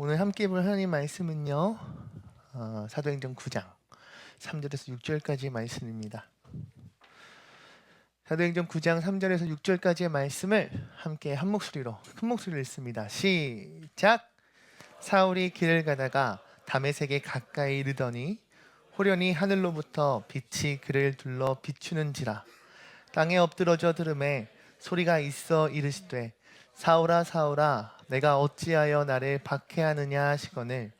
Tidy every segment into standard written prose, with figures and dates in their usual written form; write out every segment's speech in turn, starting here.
오늘 함께 볼 하나님 말씀은요, 사도행전 9장 3절에서 6절까지의 말씀입니다. 사도행전 9장 3절에서 6절까지의 말씀을 함께 한 목소리로 큰 목소리로 읽습니다. 시작! 사울이 길을 가다가 다메섹에 가까이 이르더니 호련히 하늘로부터 빛이 그를 둘러 비추는지라. 땅에 엎드러져 들음에 소리가 있어 이르시되 사울아 사울아 내가 어찌하여 나를 박해하느냐 하시거늘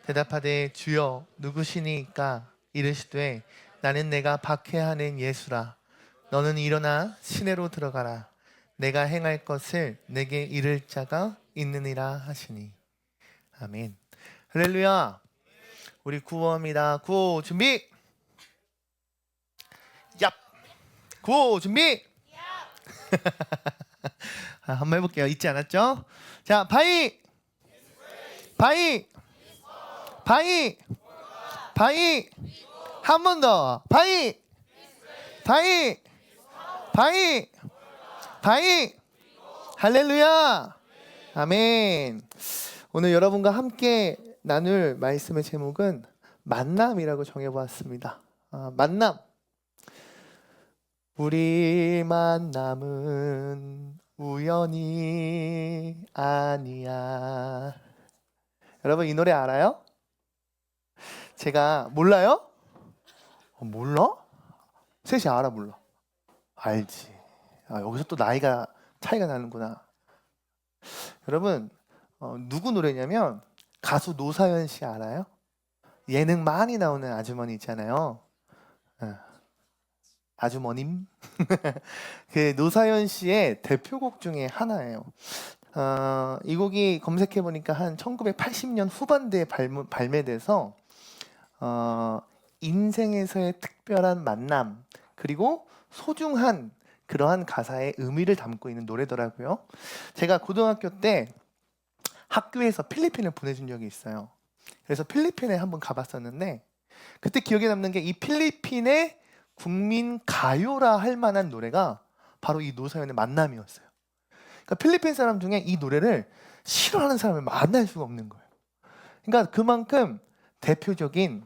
대답하되 주여 누구시니까 이르시되 나는 내가 박해하는 예수라. 너는 일어나 시내로 들어가라. 내가 행할 것을 내게 이를 자가 있느니라 하시니. 아멘. 할렐루야. 우리 구호합니다. 구호 준비. 얍. 구호 준비. 한번 해볼게요. 잊지 않았죠? 자, 바이, 바이, 바이, 바이. 한 번 더. 바이, 바이, 바이, 바이. 할렐루야. 아멘. 오늘 여러분과 함께 나눌 말씀의 제목은 만남이라고 정해보았습니다. 만남. 우리 만남은 우연이 아니야. 여러분 이 노래 알아요? 제가 몰라요? 몰라? 셋이 알아 몰라? 알지. 여기서 또 나이가 차이가 나는구나. 여러분 누구 노래냐면 가수 노사연 씨 알아요? 예능 많이 나오는 아주머니 있잖아요. 아주머님. 그 노사연 씨의 대표곡 중에 하나예요. 이 곡이 검색해 보니까 한 1980년 후반대에 발매돼서 인생에서의 특별한 만남 그리고 소중한 그러한 가사의 의미를 담고 있는 노래더라고요. 제가 고등학교 때 학교에서 필리핀을 보내준 적이 있어요. 그래서 필리핀에 한번 가봤었는데 그때 기억에 남는 게 이 필리핀의 국민 가요라 할 만한 노래가 바로 이 노사연의 만남이었어요. 그러니까 필리핀 사람 중에 이 노래를 싫어하는 사람을 만날 수가 없는 거예요. 그러니까 그만큼 대표적인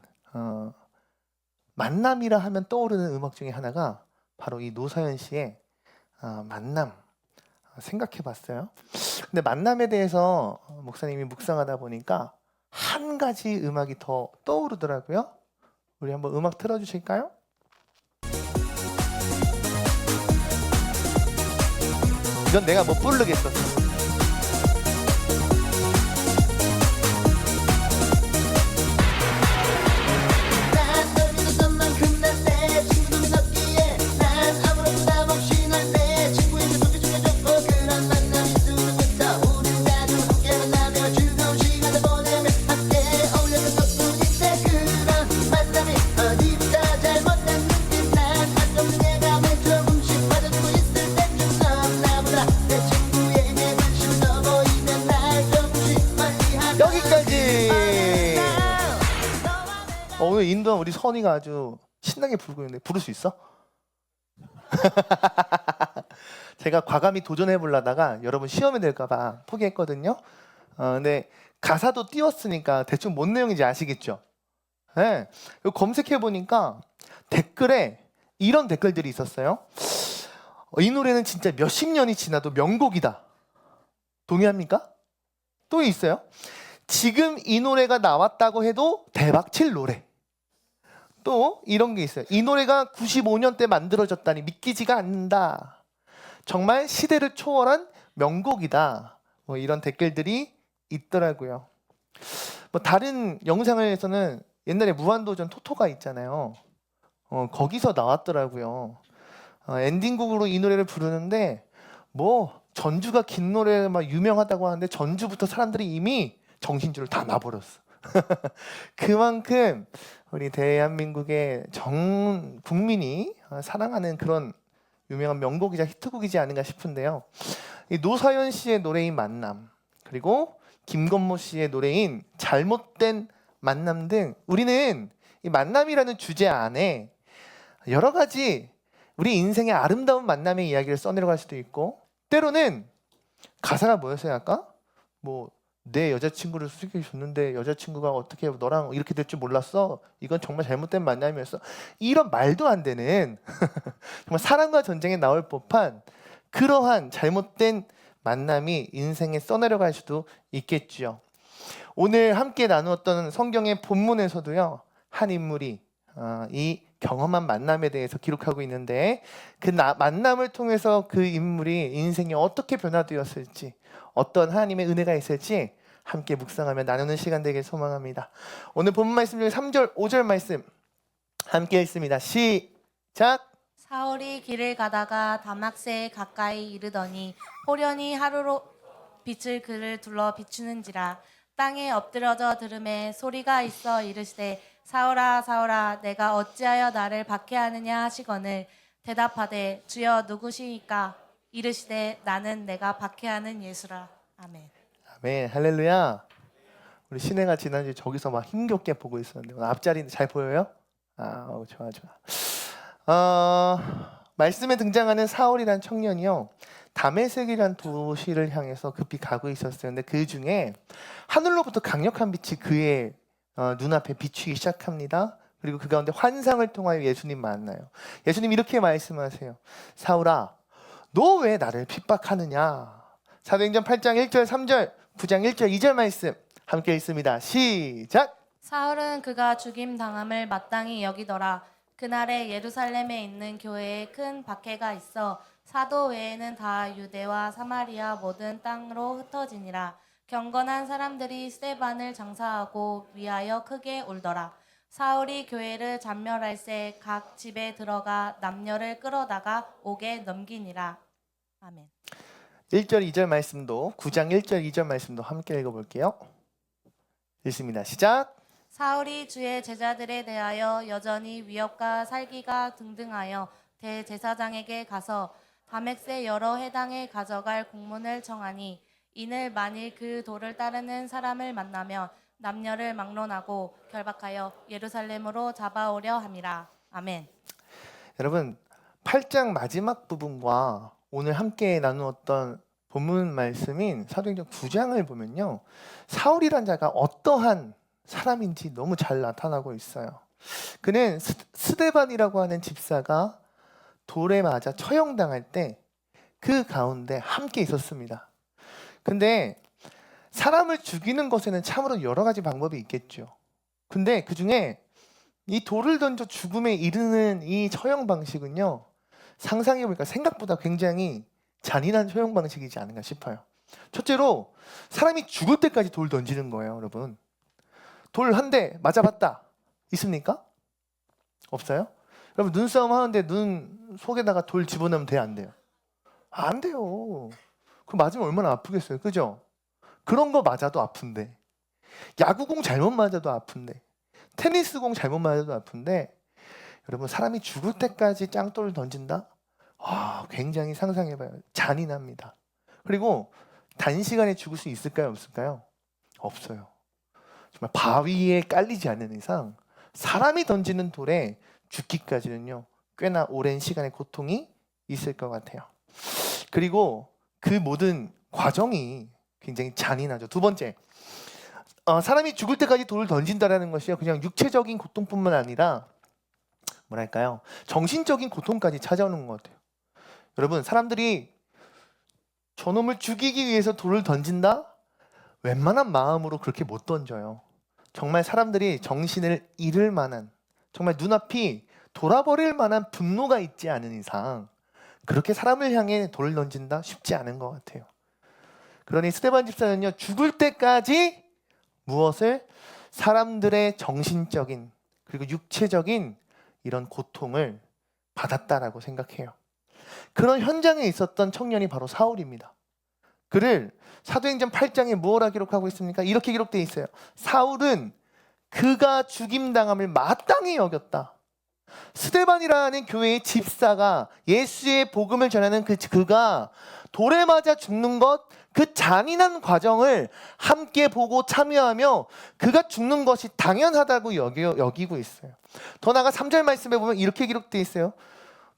만남이라 하면 떠오르는 음악 중에 하나가 바로 이 노사연 씨의 만남 생각해 봤어요. 근데 만남에 대해서 목사님이 묵상하다 보니까 한 가지 음악이 더 떠오르더라고요. 우리 한번 음악 틀어주실까요? 이건 내가 못 부르겠어. 오늘 인도한 우리 선이가 아주 신나게 부르고 있는데 부를 수 있어? 제가 과감히 도전해 보려다가 여러분 시험에 될까봐 포기했거든요. 근데 가사도 띄웠으니까 대충 뭔 내용인지 아시겠죠? 네. 검색해 보니까 댓글에 이런 댓글들이 있었어요. 이 노래는 진짜 몇십 년이 지나도 명곡이다. 동의합니까? 또 있어요. 지금 이 노래가 나왔다고 해도 대박칠 노래. 또 이런 게 있어요. 이 노래가 95년 때 만들어졌다니 믿기지가 않는다. 정말 시대를 초월한 명곡이다. 뭐 이런 댓글들이 있더라고요. 뭐 다른 영상에서는 옛날에 무한도전 토토가 있잖아요. 거기서 나왔더라고요. 엔딩곡으로 이 노래를 부르는데 뭐 전주가 긴 노래 막 유명하다고 하는데 전주부터 사람들이 이미 정신줄을 다 놔버렸어. 그만큼 우리 대한민국의 전 국민이 사랑하는 그런 유명한 명곡이자 히트곡이지 않은가 싶은데요. 이 노사연 씨의 노래인 만남 그리고 김건모 씨의 노래인 잘못된 만남 등 우리는 이 만남이라는 주제 안에 여러 가지 우리 인생의 아름다운 만남의 이야기를 써내려갈 수도 있고 때로는 가사가 뭐였어요 아까? 뭐 내 여자친구를 소개해 줬는데 여자친구가 어떻게 너랑 이렇게 될 줄 몰랐어? 이건 정말 잘못된 만남이었어. 이런 말도 안 되는 정말 사랑과 전쟁에 나올 법한 그러한 잘못된 만남이 인생에 써내려갈 수도 있겠지요. 오늘 함께 나누었던 성경의 본문에서도요, 한 인물이 이 경험한 만남에 대해서 기록하고 있는데 그 만남을 통해서 그 인물이 인생이 어떻게 변화되었을지, 어떤 하나님의 은혜가 있을지 함께 묵상하며 나누는 시간 되길 소망합니다. 오늘 본문 말씀 중에 3절, 5절 말씀 함께 읽습니다. 시작! 사울이 길을 가다가 다막스에 가까이 이르더니 호련히 하루로 빛을 그를 둘러 비추는지라. 땅에 엎드려져 들음에 소리가 있어 이르시되 사울아 사울아 내가 어찌하여 나를 박해하느냐 하시거늘 대답하되 주여 누구시니까 이르시되 나는 내가 박해하는 예수라. 아멘. 아멘. 할렐루야. 우리 신혜가 지난주에 저기서 막 힘겹게 보고 있었는데 오늘 앞자리 잘 보여요? 좋아. 말씀에 등장하는 사울이란 청년이요, 다메섹이란 도시를 향해서 급히 가고 있었어요. 근데 그 중에 하늘로부터 강력한 빛이 그의 눈앞에 비추기 시작합니다. 그리고 그 가운데 환상을 통하여 예수님 만나요. 예수님 이렇게 말씀하세요. 사울아, 너 왜 나를 핍박하느냐? 사도행전 8장 1절 3절, 9장 1절 2절 말씀 함께 읽습니다. 시작! 사울은 그가 죽임 당함을 마땅히 여기더라. 그날에 예루살렘에 있는 교회에 큰 박해가 있어 사도 외에는 다 유대와 사마리아 모든 땅으로 흩어지니라. 경건한 사람들이 스데반을 장사하고 위하여 크게 울더라. 사울이 교회를 잔멸할새 각 집에 들어가 남녀를 끌어다가 옥에 넘기니라. 아멘. 1절 2절 말씀도 9장 1절 2절 말씀도 함께 읽어볼게요. 읽습니다. 시작! 사울이 주의 제자들에 대하여 여전히 위협과 살기가 등등하여 대제사장에게 가서 다맥스의 여러 회당에 가져갈 공문을 청하니 이는 만일 그 도를 따르는 사람을 만나면 남녀를 막론하고 결박하여 예루살렘으로 잡아오려 함이라. 아멘. 여러분, 8장 마지막 부분과 오늘 함께 나누었던 본문 말씀인 사도행전 9장을 보면요, 사울이란 자가 어떠한 사람인지 너무 잘 나타나고 있어요. 그는 스데반이라고 하는 집사가 돌에 맞아 처형당할 때 그 가운데 함께 있었습니다. 근데 사람을 죽이는 것에는 참으로 여러 가지 방법이 있겠죠. 근데 그 중에 이 돌을 던져 죽음에 이르는 이 처형 방식은요, 상상해보니까 생각보다 굉장히 잔인한 처형 방식이지 않은가 싶어요. 첫째로 사람이 죽을 때까지 돌 던지는 거예요. 여러분, 돌 한 대 맞아봤다 있습니까? 없어요? 여러분, 눈싸움 하는데 눈 속에다가 돌 집어넣으면 돼요, 안 돼요? 안 돼요. 그럼 맞으면 얼마나 아프겠어요, 그죠? 그런 거 맞아도 아픈데, 야구공 잘못 맞아도 아픈데, 테니스공 잘못 맞아도 아픈데, 여러분, 사람이 죽을 때까지 짱돌을 던진다? 굉장히 상상해봐요. 잔인합니다. 그리고 단시간에 죽을 수 있을까요, 없을까요? 없어요. 정말 바위에 깔리지 않는 이상 사람이 던지는 돌에 죽기까지는요, 꽤나 오랜 시간의 고통이 있을 것 같아요. 그리고 그 모든 과정이 굉장히 잔인하죠. 두 번째, 사람이 죽을 때까지 돌을 던진다는 것이요, 그냥 육체적인 고통뿐만 아니라 뭐랄까요, 정신적인 고통까지 찾아오는 것 같아요. 여러분, 사람들이 저놈을 죽이기 위해서 돌을 던진다? 웬만한 마음으로 그렇게 못 던져요. 정말 사람들이 정신을 잃을 만한, 정말 눈앞이 돌아버릴 만한 분노가 있지 않은 이상 그렇게 사람을 향해 돌을 던진다? 쉽지 않은 것 같아요. 그러니 스데반 집사는요, 죽을 때까지 무엇을? 사람들의 정신적인 그리고 육체적인 이런 고통을 받았다라고 생각해요. 그런 현장에 있었던 청년이 바로 사울입니다. 그를 사도행전 8장에 무엇라 기록하고 있습니까? 이렇게 기록되어 있어요. 사울은 그가 죽임당함을 마땅히 여겼다. 스데반이라는 교회의 집사가 예수의 복음을 전하는 그가 돌에 맞아 죽는 것, 그 잔인한 과정을 함께 보고 참여하며 그가 죽는 것이 당연하다고 여기고 있어요. 더 나아가 3절 말씀에 보면 이렇게 기록되어 있어요.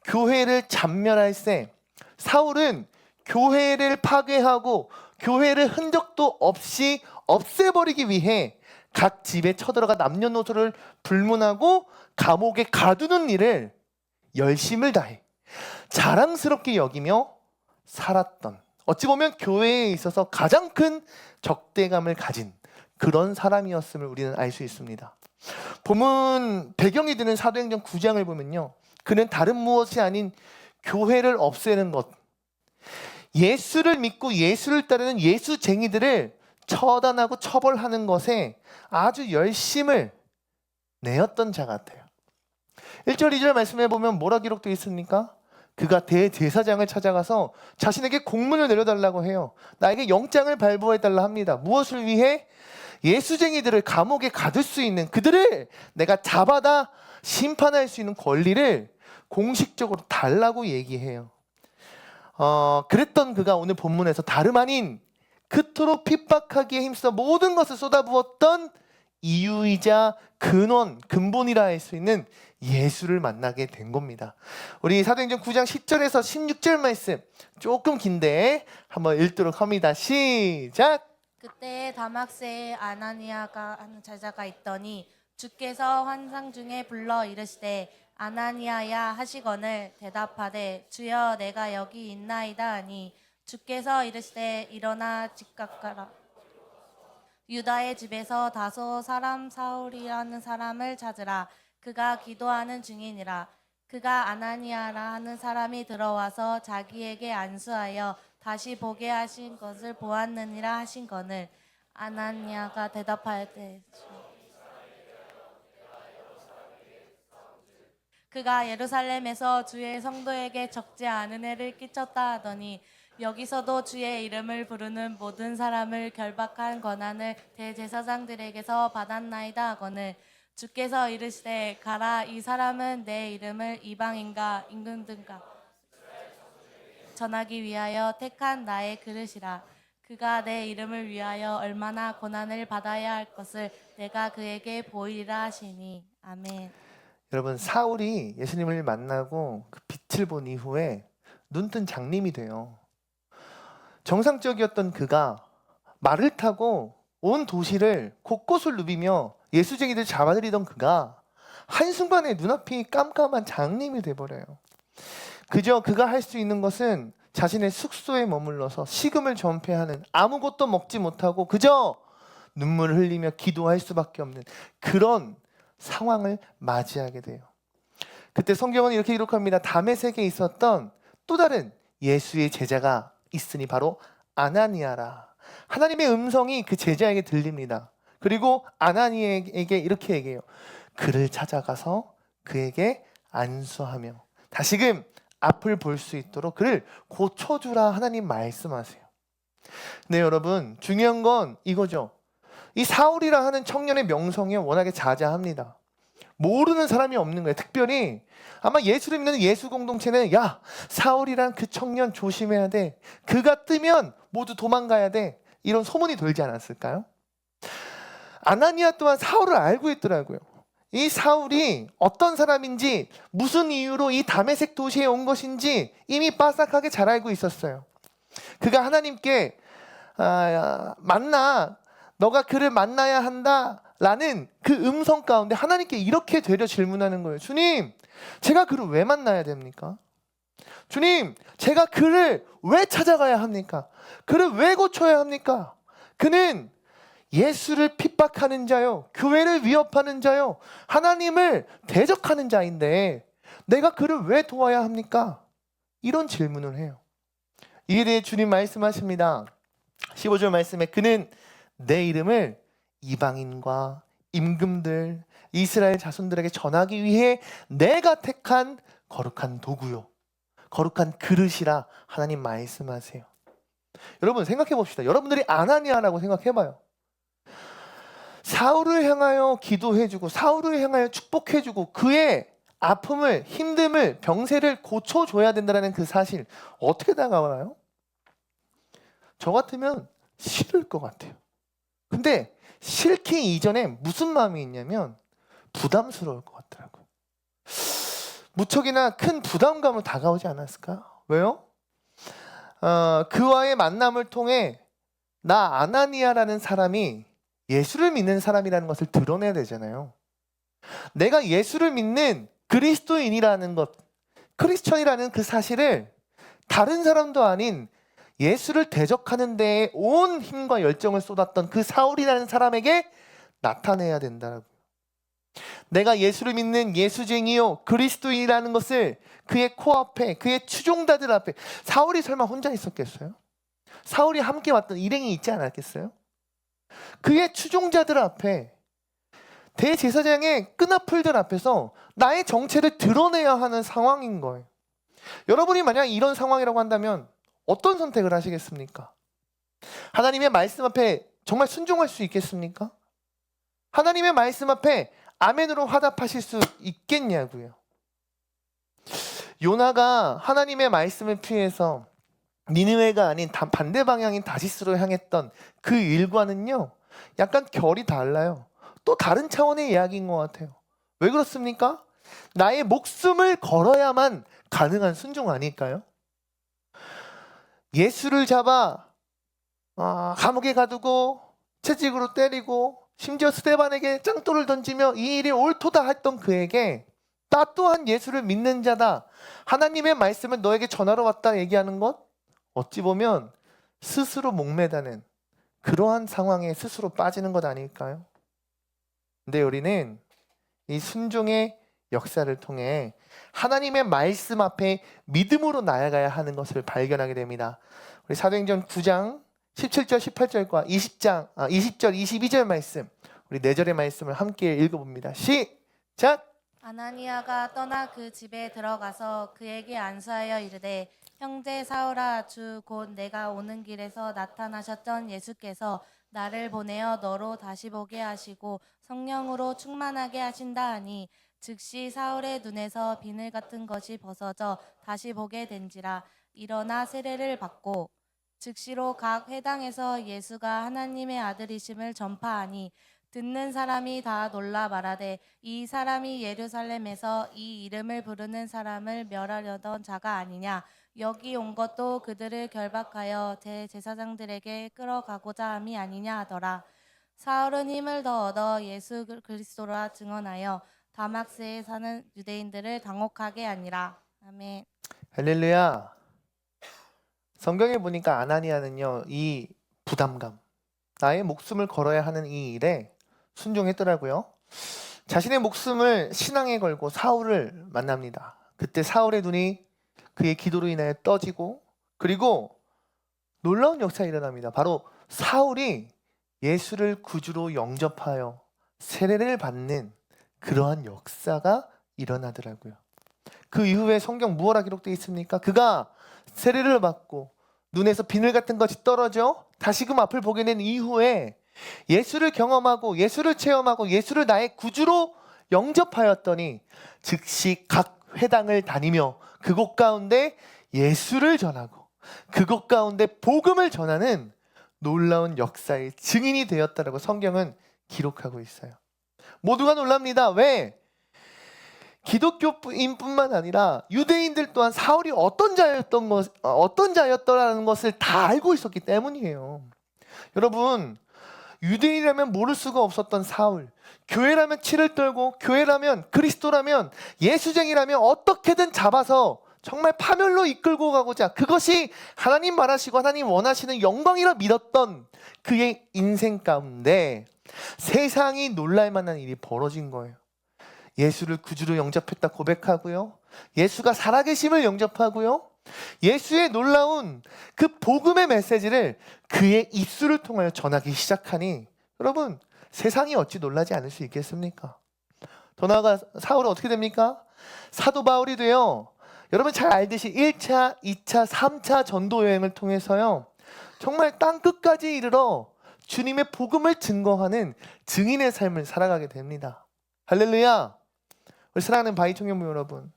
교회를 잔멸할새 사울은 교회를 파괴하고 교회를 흔적도 없이 없애버리기 위해 각 집에 쳐들어가 남녀노소를 불문하고 감옥에 가두는 일을 열심을 다해 자랑스럽게 여기며 살았던, 어찌 보면 교회에 있어서 가장 큰 적대감을 가진 그런 사람이었음을 우리는 알 수 있습니다. 본문 배경이 되는 사도행전 9장을 보면요, 그는 다른 무엇이 아닌 교회를 없애는 것, 예수를 믿고 예수를 따르는 예수쟁이들을 처단하고 처벌하는 것에 아주 열심을 내었던 자 같아요. 1절 2절 말씀해 보면 뭐라 기록되어 있습니까? 그가 대제사장을 찾아가서 자신에게 공문을 내려달라고 해요. 나에게 영장을 발부해달라 합니다. 무엇을 위해? 예수쟁이들을 감옥에 가둘 수 있는, 그들을 내가 잡아다 심판할 수 있는 권리를 공식적으로 달라고 얘기해요. 그랬던 그가 오늘 본문에서 다름 아닌 그토록 핍박하기에 힘써 모든 것을 쏟아부었던 이유이자 근본이라 할 수 있는 예수를 만나게 된 겁니다. 우리 사도행전 9장 10절에서 16절 말씀 조금 긴데 한번 읽도록 합니다. 시작! 그때 다막스에 아나니아가 하는 제자가 있더니 주께서 환상 중에 불러 이르시되 아나니아야 하시거늘 대답하되 주여 내가 여기 있나이다 하니 주께서 이르시되 일어나 집 가라. 유다의 집에서 다소 사람 사울이라는 사람을 찾으라. 그가 기도하는 중이니라. 그가 아나니아라 하는 사람이 들어와서 자기에게 안수하여 다시 보게 하신 것을 보았느니라 하신거늘 아나니아가 대답하되 그가 예루살렘에서 주의 성도에게 적지 않은 해를 끼쳤다 하더니 여기서도 주의 이름을 부르는 모든 사람을 결박한 권한을 대제사장들에게서 받았나이다 하거늘 주께서 이르시되 가라. 이 사람은 내 이름을 이방인과 임금들과 전하기 위하여 택한 나의 그릇이라. 그가 내 이름을 위하여 얼마나 고난을 받아야 할 것을 내가 그에게 보이리라 하시니. 아멘. 여러분, 사울이 예수님을 만나고 그 빛을 본 이후에 눈뜬 장님이 돼요. 정상적이었던 그가 말을 타고 온 도시를 곳곳을 누비며 예수쟁이들 잡아들이던 그가 한순간에 눈앞이 깜깜한 장님이 돼버려요. 그저 그가 할 수 있는 것은 자신의 숙소에 머물러서 식음을 전폐하는, 아무것도 먹지 못하고 그저 눈물을 흘리며 기도할 수밖에 없는 그런 상황을 맞이하게 돼요. 그때 성경은 이렇게 기록합니다. 다메섹에 있었던 또 다른 예수의 제자가 있으니 바로 아나니아라. 하나님의 음성이 그 제자에게 들립니다. 그리고 아나니아에게 이렇게 얘기해요. 그를 찾아가서 그에게 안수하며 다시금 앞을 볼 수 있도록 그를 고쳐주라 하나님 말씀하세요. 네, 여러분, 중요한 건 이거죠. 이 사울이라 하는 청년의 명성이 워낙에 자자합니다. 모르는 사람이 없는 거예요. 특별히 아마 예수를 믿는 예수 공동체는 야, 사울이란 그 청년 조심해야 돼. 그가 뜨면 모두 도망가야 돼. 이런 소문이 돌지 않았을까요? 아나니아 또한 사울을 알고 있더라고요. 이 사울이 어떤 사람인지, 무슨 이유로 이 다메섹 도시에 온 것인지 이미 빠삭하게 잘 알고 있었어요. 그가 하나님께 너가 그를 만나야 한다 라는 그 음성 가운데 하나님께 이렇게 되려 질문하는 거예요. 주님, 제가 그를 왜 만나야 됩니까? 주님, 제가 그를 왜 찾아가야 합니까? 그를 왜 고쳐야 합니까? 그는 예수를 핍박하는 자요, 교회를 위협하는 자요, 하나님을 대적하는 자인데 내가 그를 왜 도와야 합니까? 이런 질문을 해요. 이에 대해 주님 말씀하십니다. 15절 말씀에 그는 내 이름을 이방인과 임금들, 이스라엘 자손들에게 전하기 위해 내가 택한 거룩한 도구요, 거룩한 그릇이라 하나님 말씀하세요. 여러분, 생각해 봅시다. 여러분들이 아나니아라고 생각해봐요. 사울을 향하여 기도해주고 사울을 향하여 축복해주고 그의 아픔을, 힘듦을, 병세를 고쳐줘야 된다는 그 사실 어떻게 다가와요? 저 같으면 싫을 것 같아요. 근데 싫기 이전에 무슨 마음이 있냐면 부담스러울 것 같더라고요. 무척이나 큰 부담감으로 다가오지 않았을까? 왜요? 그와의 만남을 통해 나 아나니아라는 사람이 예수를 믿는 사람이라는 것을 드러내야 되잖아요. 내가 예수를 믿는 그리스도인이라는 것, 크리스천이라는 그 사실을 다른 사람도 아닌 예수를 대적하는 데에 온 힘과 열정을 쏟았던 그 사울이라는 사람에게 나타내야 된다라고. 내가 예수를 믿는 예수쟁이요 그리스도인이라는 것을 그의 코앞에, 그의 추종자들 앞에. 사울이 설마 혼자 있었겠어요? 사울이 함께 왔던 일행이 있지 않았겠어요? 그의 추종자들 앞에, 대제사장의 끈앞풀들 앞에서 나의 정체를 드러내야 하는 상황인 거예요. 여러분이 만약 이런 상황이라고 한다면 어떤 선택을 하시겠습니까? 하나님의 말씀 앞에 정말 순종할 수 있겠습니까? 하나님의 말씀 앞에 아멘으로 화답하실 수 있겠냐고요. 요나가 하나님의 말씀을 피해서 니느웨가 아닌 반대 방향인 다시스로 향했던 그 일과는요, 약간 결이 달라요. 또 다른 차원의 이야기인 것 같아요. 왜 그렇습니까? 나의 목숨을 걸어야만 가능한 순종 아닐까요? 예수를 잡아 감옥에 가두고 채찍으로 때리고 심지어 스데반에게 짱돌을 던지며 이 일이 옳도다 했던 그에게 나 또한 예수를 믿는 자다, 하나님의 말씀을 너에게 전하러 왔다 얘기하는 것, 어찌 보면 스스로 목매다는 그러한 상황에 스스로 빠지는 것 아닐까요? 근데 우리는 이 순종의 역사를 통해 하나님의 말씀 앞에 믿음으로 나아가야 하는 것을 발견하게 됩니다. 우리 사도행전 9장 17절 18절과 20절 22절 말씀, 우리 4절의 말씀을 함께 읽어봅니다. 시작! 아나니아가 떠나 그 집에 들어가서 그에게 안수하여 이르되 형제 사울아, 주 곧 내가 오는 길에서 나타나셨던 예수께서 나를 보내어 너로 다시 보게 하시고 성령으로 충만하게 하신다 하니 즉시 사울의 눈에서 비늘 같은 것이 벗어져 다시 보게 된지라. 일어나 세례를 받고 즉시로 각 회당에서 예수가 하나님의 아들이심을 전파하니 듣는 사람이 다 놀라 말하되 이 사람이 예루살렘에서 이 이름을 부르는 사람을 멸하려던 자가 아니냐. 여기 온 것도 그들을 결박하여 대제사장들에게 끌어가고자 함이 아니냐 하더라. 사울은 힘을 더 얻어 예수 그리스도라 증언하여 다마스에 사는 유대인들을 당혹하게 하니라. 아멘. 할렐루야. 성경에 보니까 아나니아는요, 이 부담감, 나의 목숨을 걸어야 하는 이 일에 순종했더라고요. 자신의 목숨을 신앙에 걸고 사울을 만납니다. 그때 사울의 눈이 그의 기도로 인하여 떠지고, 그리고 놀라운 역사가 일어납니다. 바로 사울이 예수를 구주로 영접하여 세례를 받는 그러한 역사가 일어나더라고요. 그 이후에 성경 무엇라 기록되어 있습니까? 그가 세례를 받고 눈에서 비늘 같은 것이 떨어져 다시금 앞을 보게 된 이후에 예수를 경험하고 예수를 체험하고 예수를 나의 구주로 영접하였더니 즉시 각 회당을 다니며 그곳 가운데 예수를 전하고 그곳 가운데 복음을 전하는 놀라운 역사의 증인이 되었다라고 성경은 기록하고 있어요. 모두가 놀랍니다. 왜? 기독교인뿐만 아니라 유대인들 또한 사울이 어떤 자였더라는 것을 다 알고 있었기 때문이에요. 여러분, 유대인이라면 모를 수가 없었던 사울, 교회라면 치를 떨고 교회라면 그리스도라면 예수쟁이라면 어떻게든 잡아서 정말 파멸로 이끌고 가고자, 그것이 하나님 말하시고 하나님 원하시는 영광이라 믿었던 그의 인생 가운데 세상이 놀랄 만한 일이 벌어진 거예요. 예수를 구주로 영접했다 고백하고요, 예수가 살아계심을 영접하고요, 예수의 놀라운 그 복음의 메시지를 그의 입술을 통하여 전하기 시작하니 여러분, 세상이 어찌 놀라지 않을 수 있겠습니까? 더 나아가 사울은 어떻게 됩니까? 사도 바울이 되어, 여러분 잘 알듯이 1차, 2차, 3차 전도 여행을 통해서요, 정말 땅 끝까지 이르러 주님의 복음을 증거하는 증인의 삶을 살아가게 됩니다. 할렐루야. 우리 사랑하는 바이 청년부 여러분,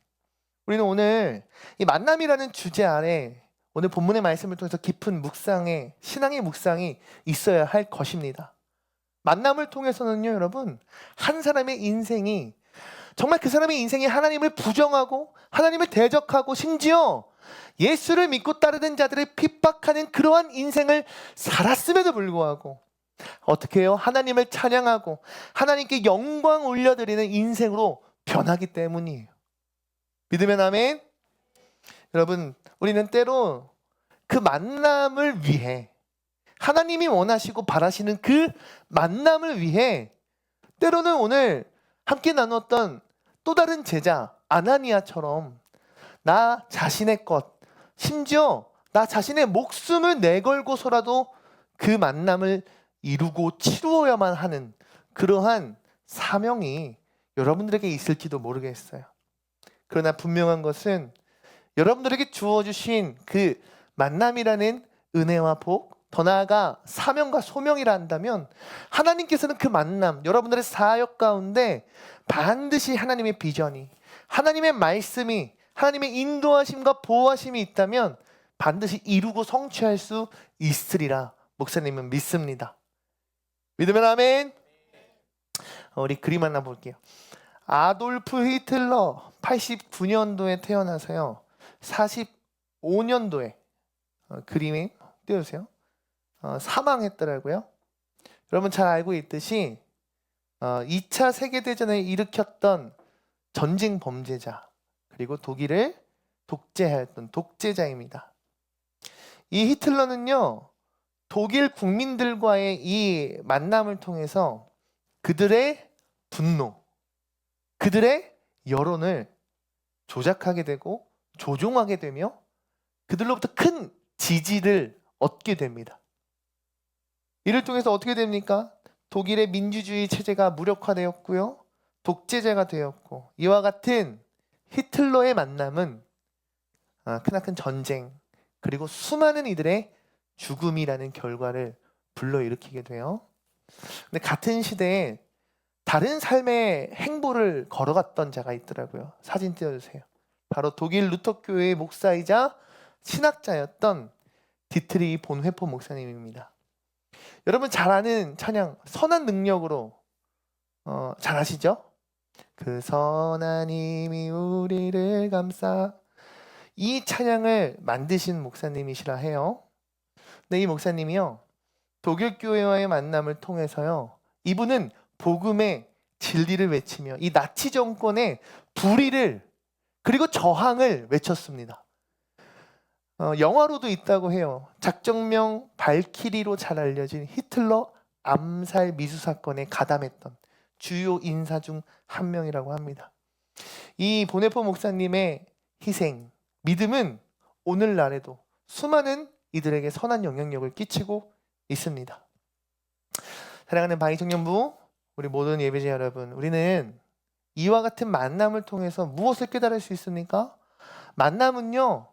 우리는 오늘 이 만남이라는 주제 아래 오늘 본문의 말씀을 통해서 깊은 묵상의, 신앙의 묵상이 있어야 할 것입니다. 만남을 통해서는요, 여러분, 한 사람의 인생이 정말 그 사람의 인생이 하나님을 부정하고 하나님을 대적하고 심지어 예수를 믿고 따르는 자들을 핍박하는 그러한 인생을 살았음에도 불구하고 어떻게 해요? 하나님을 찬양하고 하나님께 영광 올려드리는 인생으로 변하기 때문이에요. 믿으면 아멘? 여러분, 우리는 때로 그 만남을 위해, 하나님이 원하시고 바라시는 그 만남을 위해 때로는 오늘 함께 나눴던 또 다른 제자 아나니아처럼 나 자신의 것, 심지어 나 자신의 목숨을 내걸고서라도 그 만남을 이루고 치루어야만 하는 그러한 사명이 여러분들에게 있을지도 모르겠어요. 그러나 분명한 것은 여러분들에게 주어주신 그 만남이라는 은혜와 복, 더 나아가 사명과 소명이라 한다면 하나님께서는 그 만남, 여러분들의 사역 가운데 반드시 하나님의 비전이, 하나님의 말씀이, 하나님의 인도하심과 보호하심이 있다면 반드시 이루고 성취할 수 있으리라 목사님은 믿습니다. 믿으면 아멘. 우리 그림 하나 볼게요. 아돌프 히틀러 89년도에 태어나서요 45년도에 그림이 띄워주세요. 사망했더라고요. 여러분 잘 알고 있듯이 2차 세계대전을 일으켰던 전쟁 범죄자, 그리고 독일을 독재하였던 독재자입니다. 이 히틀러는요 독일 국민들과의 이 만남을 통해서 그들의 분노, 그들의 여론을 조작하게 되고 조종하게 되며 그들로부터 큰 지지를 얻게 됩니다. 이를 통해서 어떻게 됩니까? 독일의 민주주의 체제가 무력화되었고요, 독재자가 되었고, 이와 같은 히틀러의 만남은 크나큰 전쟁, 그리고 수많은 이들의 죽음이라는 결과를 불러일으키게 돼요. 근데 같은 시대에 다른 삶의 행보를 걸어갔던 자가 있더라고요. 사진 띄워주세요. 바로 독일 루터교회의 목사이자 신학자였던 디트리 본회포 목사님입니다. 여러분 잘 아는 찬양, 선한 능력으로 잘 아시죠? 그 선한 힘이 우리를 감싸, 이 찬양을 만드신 목사님이시라 해요. 근데 이 목사님이요 독일 교회와의 만남을 통해서요 이분은 복음의 진리를 외치며 이 나치 정권의 불의를 그리고 저항을 외쳤습니다. 영화로도 있다고 해요. 작정명 발키리로 잘 알려진 히틀러 암살 미수 사건에 가담했던 주요 인사 중 한 명이라고 합니다. 이 보네포 목사님의 희생, 믿음은 오늘날에도 수많은 이들에게 선한 영향력을 끼치고 있습니다. 사랑하는 바이 청년부, 우리 모든 예배자 여러분, 우리는 이와 같은 만남을 통해서 무엇을 깨달을 수 있습니까? 만남은요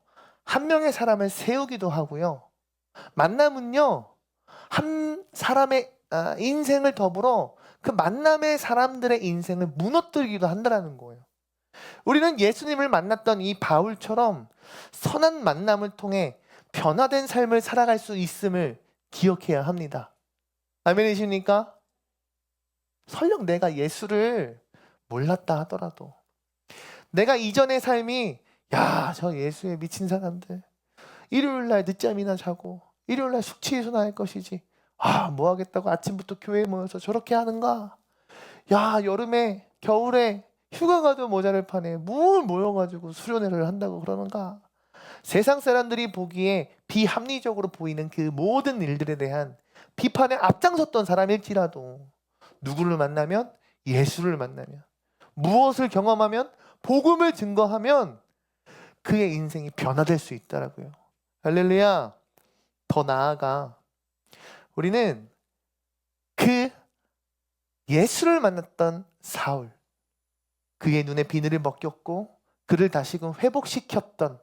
한 명의 사람을 세우기도 하고요, 만남은요 한 사람의 인생을 더불어 그 만남의 사람들의 인생을 무너뜨리기도 한다는 거예요. 우리는 예수님을 만났던 이 바울처럼 선한 만남을 통해 변화된 삶을 살아갈 수 있음을 기억해야 합니다. 아멘이십니까? 설령 내가 예수를 몰랐다 하더라도, 내가 이전의 삶이 저 예수에 미친 사람들 일요일날 늦잠이나 자고 일요일날 숙취해소나 할 것이지, 뭐 하겠다고 아침부터 교회에 모여서 저렇게 하는가, 여름에 겨울에 휴가 가도 모자를 파네, 뭘 모여가지고 수련회를 한다고 그러는가. 세상 사람들이 보기에 비합리적으로 보이는 그 모든 일들에 대한 비판에 앞장섰던 사람일지라도 누구를 만나면, 예수를 만나면, 무엇을 경험하면, 복음을 증거하면 그의 인생이 변화될 수 있다라고요. 할렐루야. 더 나아가 우리는 그 예수를 만났던 사울, 그의 눈에 비늘을 벗겼고 그를 다시금 회복시켰던,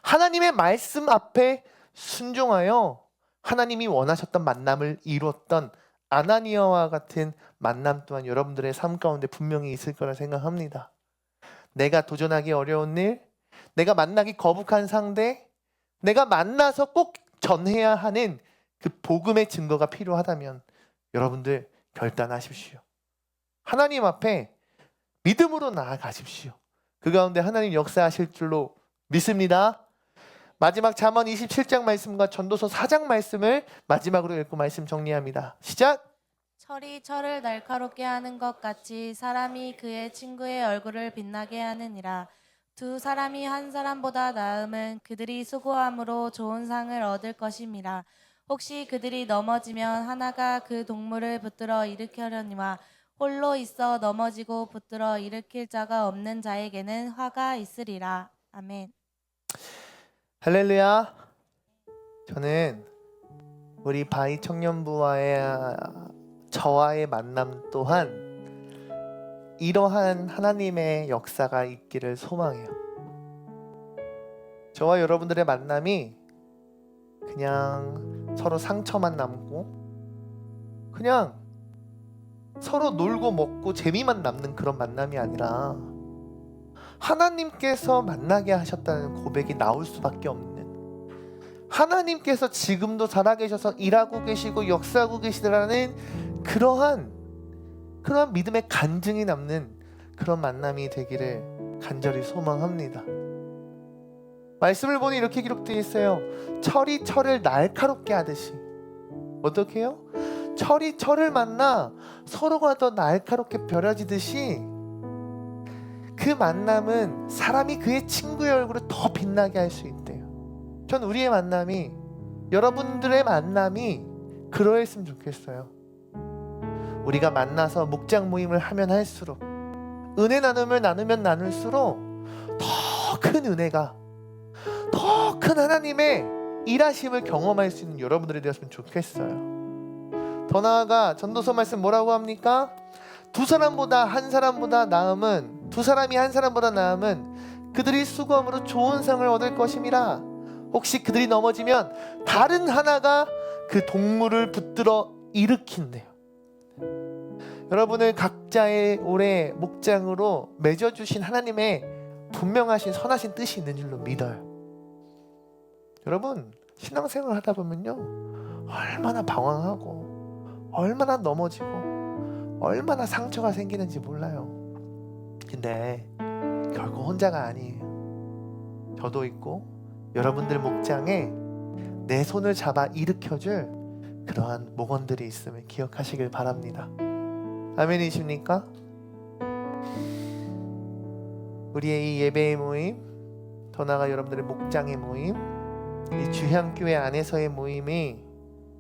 하나님의 말씀 앞에 순종하여 하나님이 원하셨던 만남을 이루었던 아나니아와 같은 만남 또한 여러분들의 삶 가운데 분명히 있을 거라 생각합니다. 내가 도전하기 어려운 일, 내가 만나기 거북한 상대, 내가 만나서 꼭 전해야 하는 그 복음의 증거가 필요하다면 여러분들 결단하십시오. 하나님 앞에 믿음으로 나아가십시오. 그 가운데 하나님 역사하실 줄로 믿습니다. 마지막 잠언 27장 말씀과 전도서 4장 말씀을 마지막으로 읽고 말씀 정리합니다. 시작! 철이 철을 날카롭게 하는 것 같이 사람이 그의 친구의 얼굴을 빛나게 하느니라. 두 사람이 한 사람보다 나음은 그들이 수고함으로 좋은 상을 얻을 것임이라. 혹시 그들이 넘어지면 하나가 그 동물을 붙들어 일으켜려니와 홀로 있어 넘어지고 붙들어 일으킬 자가 없는 자에게는 화가 있으리라. 아멘. 할렐루야. 저는 우리 바이 청년부와의 저와의 만남 또한 이러한 하나님의 역사가 있기를 소망해요. 저와 여러분들의 만남이 그냥 서로 상처만 남고 그냥 서로 놀고 먹고 재미만 남는 그런 만남이 아니라 하나님께서 만나게 하셨다는 고백이 나올 수밖에 없는, 하나님께서 지금도 살아계셔서 일하고 계시고 역사하고 계시더라는 그러한 믿음의 간증이 남는 그런 만남이 되기를 간절히 소망합니다. 말씀을 보니 이렇게 기록되어 있어요. 철이 철을 날카롭게 하듯이. 어떻게 해요? 철이 철을 만나 서로가 더 날카롭게 벼려지듯이 그 만남은 사람이 그의 친구의 얼굴을 더 빛나게 할 수 있대요. 전 우리의 만남이, 여러분들의 만남이 그러했으면 좋겠어요. 우리가 만나서 목장 모임을 하면 할수록, 은혜 나눔을 나누면 나눌수록 더 큰 은혜가, 더 큰 하나님의 일하심을 경험할 수 있는 여러분들이 되었으면 좋겠어요. 더 나아가 전도서 말씀 뭐라고 합니까? 두 사람보다 한 사람보다 나음은, 두 사람이 한 사람보다 나음은 그들이 수고함으로 좋은 상을 얻을 것임이라. 혹시 그들이 넘어지면 다른 하나가 그 동물을 붙들어 일으킨대요. 여러분을 각자의 올해 목장으로 맺어주신 하나님의 분명하신 선하신 뜻이 있는 줄로 믿어요. 여러분, 신앙생활 하다 보면요, 얼마나 방황하고 얼마나 넘어지고 얼마나 상처가 생기는지 몰라요. 근데 결코 혼자가 아니에요. 저도 있고 여러분들 목장에 내 손을 잡아 일으켜줄 그러한 목원들이 있음을 기억하시길 바랍니다. 아멘이십니까? 우리의 이 예배의 모임, 더 나아가 여러분들의 목장의 모임, 이 주향교회 안에서의 모임이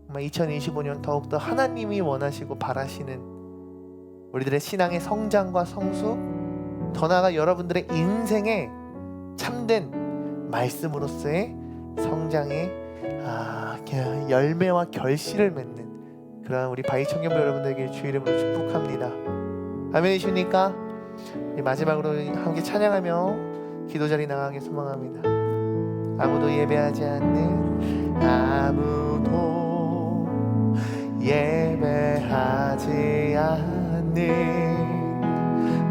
2025년 더욱더 하나님이 원하시고 바라시는 우리들의 신앙의 성장과 성숙, 더 나아가 여러분들의 인생의 참된 말씀으로서의 성장의 열매와 결실을 맺는 그런 우리 바이 청년부 여러분들에게 주의 이름으로 축복합니다. 아멘이십니까? 마지막으로 함께 찬양하며 기도 자리 나가게 소망합니다. 아무도 예배하지 않는, 아무도 예배하지 않는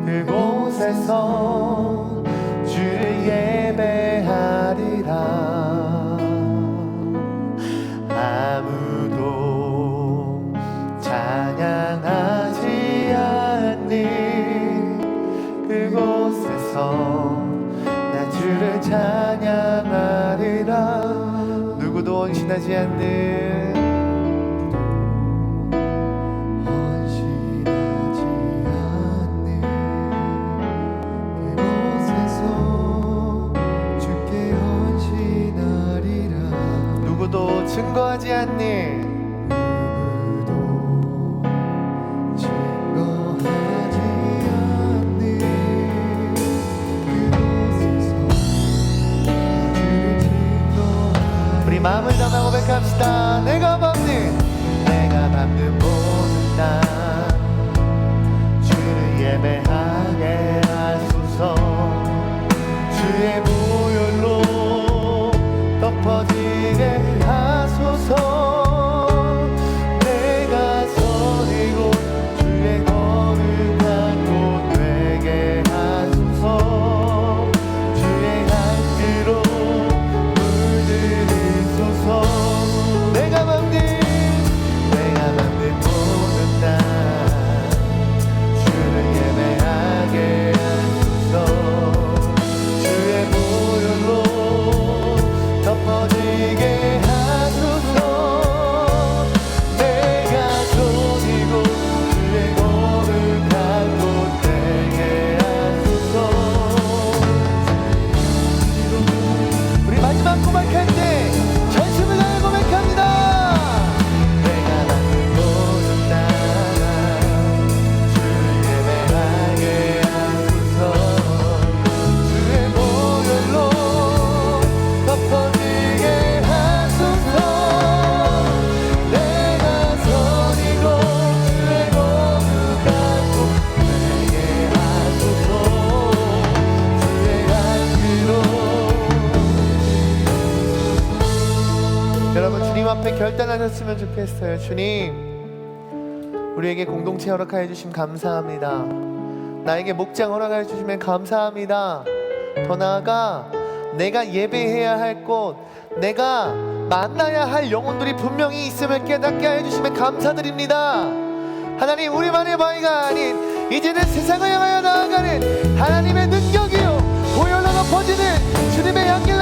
그곳에서 주를 예배하리라. 아무도 찬양하지 않는 그곳에서 나 주를 찬양하리라. 누구도 헌신하지 않는, 누구도 증거하지 않는, 우리 마음을 담아 고백합시다. 내가 밟는 모든 땅 주를 예배하게 하소서. 주의 보혈로 덮어지게 하소서. 내가 서리고 주의 거룩한 곳 되게 하소서. 주의 향기로 물들이소서. 내가 밟는 모든 땅 되었으면 좋겠어요. 주님, 우리에게 공동체 허락하여 주심 감사합니다. 나에게 목장 허락하여 주시면 감사합니다. 더 나아가 내가 예배해야 할 곳, 내가 만나야 할 영혼들이 분명히 있음을 깨닫게 하여 주시면 감사드립니다. 하나님, 우리만의 바위가 아닌 이제는 세상을 향하여 나아가는 하나님의 능력이요 보혈로 퍼지는 주님의 향기를